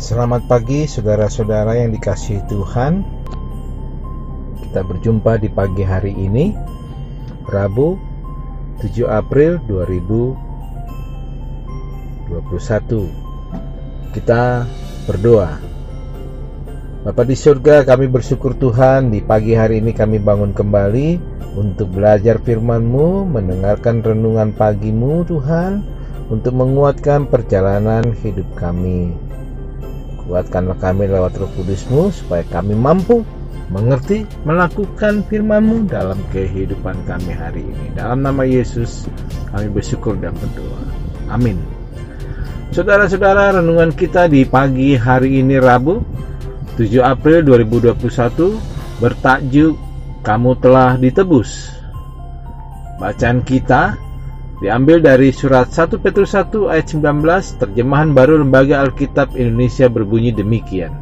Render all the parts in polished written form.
Selamat pagi saudara-saudara yang dikasihi Tuhan. Kita berjumpa di pagi hari ini, Rabu 7 April 2021. Kita berdoa. Bapa di surga, kami bersyukur Tuhan, di pagi hari ini kami bangun kembali untuk belajar firman-Mu, mendengarkan renungan pagi-Mu Tuhan, untuk menguatkan perjalanan hidup kami. Kuatkanlah kami lewat Roh Kudus-Mu, supaya kami mampu mengerti, melakukan firman-Mu dalam kehidupan kami hari ini. Dalam nama Yesus kami bersyukur dan berdoa. Amin. Saudara-saudara, renungan kita di pagi hari ini Rabu 7 April 2021 bertajuk Kamu Telah Ditebus. Bacaan kita diambil dari surat 1 Petrus 1 ayat 19, terjemahan baru Lembaga Alkitab Indonesia berbunyi demikian.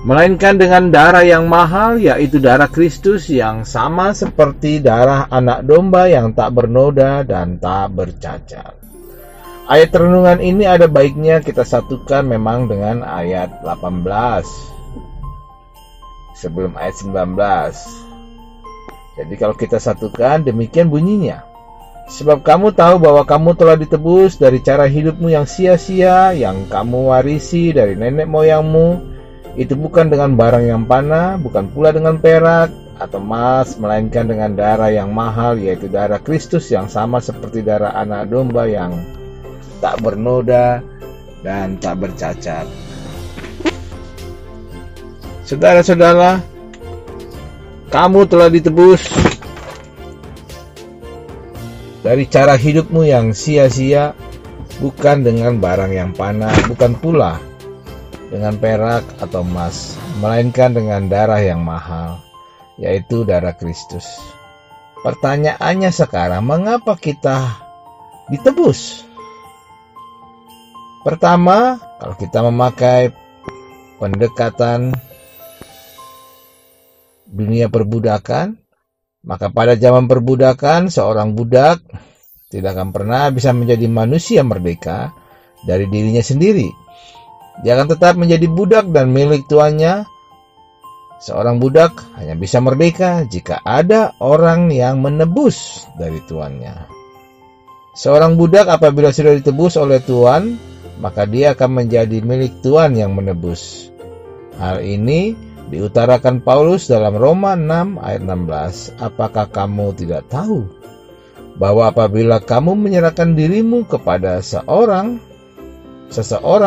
Melainkan dengan darah yang mahal, yaitu darah Kristus yang sama seperti darah anak domba yang tak bernoda dan tak bercacat. Ayat renungan ini ada baiknya kita satukan memang dengan ayat 18 sebelum ayat 19. Jadi kalau kita satukan, demikian bunyinya. Sebab kamu tahu bahwa kamu telah ditebus dari cara hidupmu yang sia-sia, yang kamu warisi dari nenek moyangmu. Itu bukan dengan barang yang panah, bukan pula dengan perak atau emas, melainkan dengan darah yang mahal, yaitu darah Kristus yang sama seperti darah anak domba yang tak bernoda dan tak bercacat. Saudara-saudara, kamu telah ditebus dari cara hidupmu yang sia-sia, bukan dengan barang yang panah, bukan pula dengan perak atau emas, melainkan dengan darah yang mahal, yaitu darah Kristus. Pertanyaannya sekarang, mengapa kita ditebus? Pertama, kalau kita memakai pendekatan dunia perbudakan, maka pada zaman perbudakan, seorang budak tidak akan pernah bisa menjadi manusia merdeka dari dirinya sendiri. Dia akan tetap menjadi budak dan milik tuannya. Seorang budak hanya bisa merdeka jika ada orang yang menebus dari tuannya. Seorang budak apabila sudah ditebus oleh tuan, maka dia akan menjadi milik tuan yang menebus. Hal ini diutarakan Paulus dalam Roma 6 ayat 16. Apakah kamu tidak tahu bahwa apabila kamu menyerahkan dirimu kepada seseorang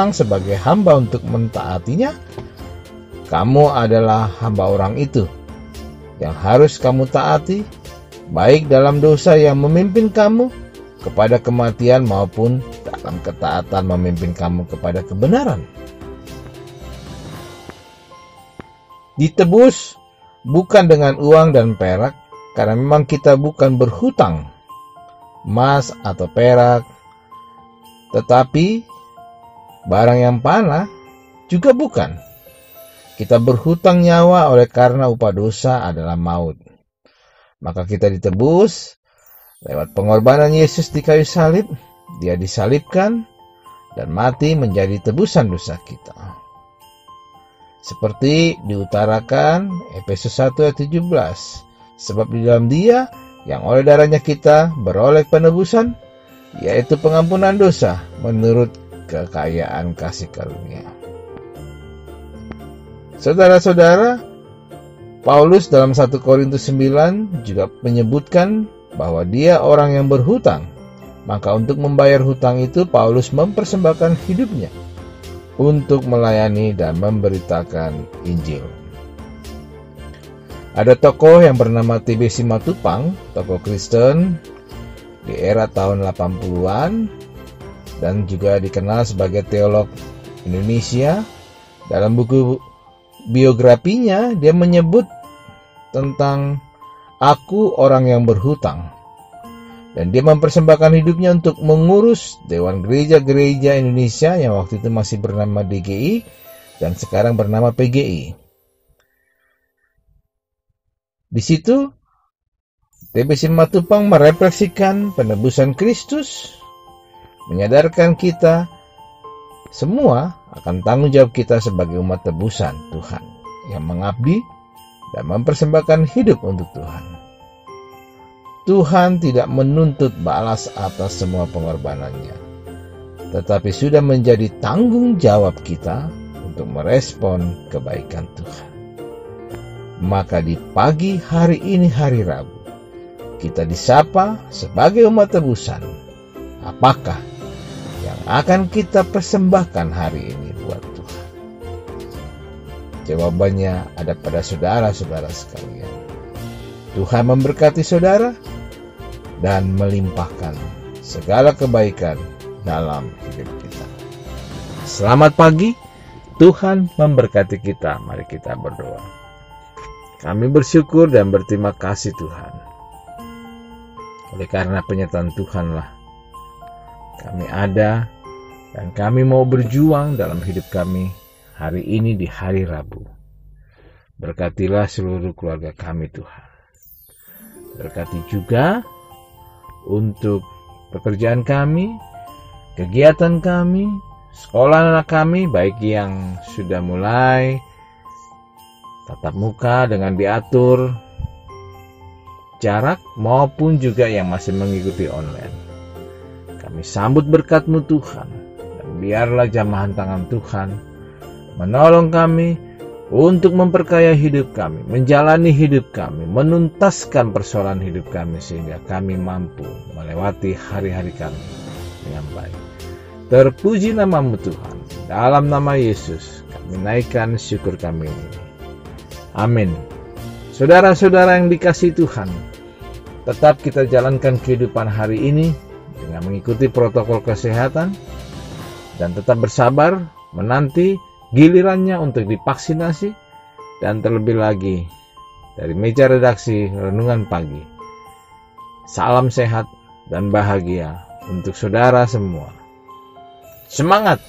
sebagai hamba untuk mentaatinya, kamu adalah hamba orang itu yang harus kamu taati, baik dalam dosa yang memimpin kamu kepada kematian maupun dalam ketaatan memimpin kamu kepada kebenaran. Ditebus bukan dengan uang dan perak, karena memang kita bukan berhutang emas atau perak, tetapi barang yang panah juga bukan. Kita berhutang nyawa oleh karena upah dosa adalah maut. Maka kita ditebus lewat pengorbanan Yesus di kayu salib. Dia disalibkan dan mati menjadi tebusan dosa kita. Seperti diutarakan Efesus 1 ayat 17. Sebab di dalam Dia yang oleh darahnya kita beroleh penebusan, yaitu pengampunan dosa menurut kekayaan kasih karunia. Saudara-saudara, Paulus dalam 1 Korintus 9 juga menyebutkan bahwa dia orang yang berhutang. Maka untuk membayar hutang itu, Paulus mempersembahkan hidupnya untuk melayani dan memberitakan Injil. Ada tokoh yang bernama T.B. Simatupang, tokoh Kristen di era tahun 80-an dan juga dikenal sebagai teolog Indonesia. Dalam buku biografinya, dia menyebut tentang aku orang yang berhutang. Dan dia mempersembahkan hidupnya untuk mengurus Dewan Gereja-Gereja Indonesia yang waktu itu masih bernama DGI dan sekarang bernama PGI. Di situ TB Simatupang merefleksikan penebusan Kristus, menyadarkan kita semua akan tanggung jawab kita sebagai umat tebusan Tuhan yang mengabdi dan mempersembahkan hidup untuk Tuhan. Tuhan tidak menuntut balas atas semua pengorbanannya, tetapi sudah menjadi tanggung jawab kita untuk merespon kebaikan Tuhan. Maka di pagi hari ini, hari Rabu, kita disapa sebagai umat tebusan. Apakah yang akan kita persembahkan hari ini buat Tuhan? Jawabannya ada pada saudara-saudara sekalian. Tuhan memberkati saudara dan melimpahkan segala kebaikan dalam hidup kita. Selamat pagi, Tuhan memberkati kita. Mari kita berdoa. Kami bersyukur dan berterima kasih Tuhan. Oleh karena penyertaan Tuhanlah kami ada dan kami mau berjuang dalam hidup kami hari ini di hari Rabu. Berkatilah seluruh keluarga kami Tuhan. Berkati juga untuk pekerjaan kami, kegiatan kami, sekolah anak kami, baik yang sudah mulai tatap muka dengan diatur jarak maupun juga yang masih mengikuti online. Kami sambut berkat-Mu Tuhan, dan biarlah jamahan tangan Tuhan menolong kami untuk memperkaya hidup kami, menjalani hidup kami, menuntaskan persoalan hidup kami sehingga kami mampu melewati hari-hari kami dengan baik. Terpuji nama-Mu Tuhan. Dalam nama Yesus kami naikkan syukur kami ini. Amin. Saudara-saudara yang dikasihi Tuhan, tetap kita jalankan kehidupan hari ini dengan mengikuti protokol kesehatan dan tetap bersabar menanti gilirannya untuk divaksinasi, dan terlebih lagi dari meja redaksi Renungan Pagi. Salam sehat dan bahagia untuk saudara semua. Semangat!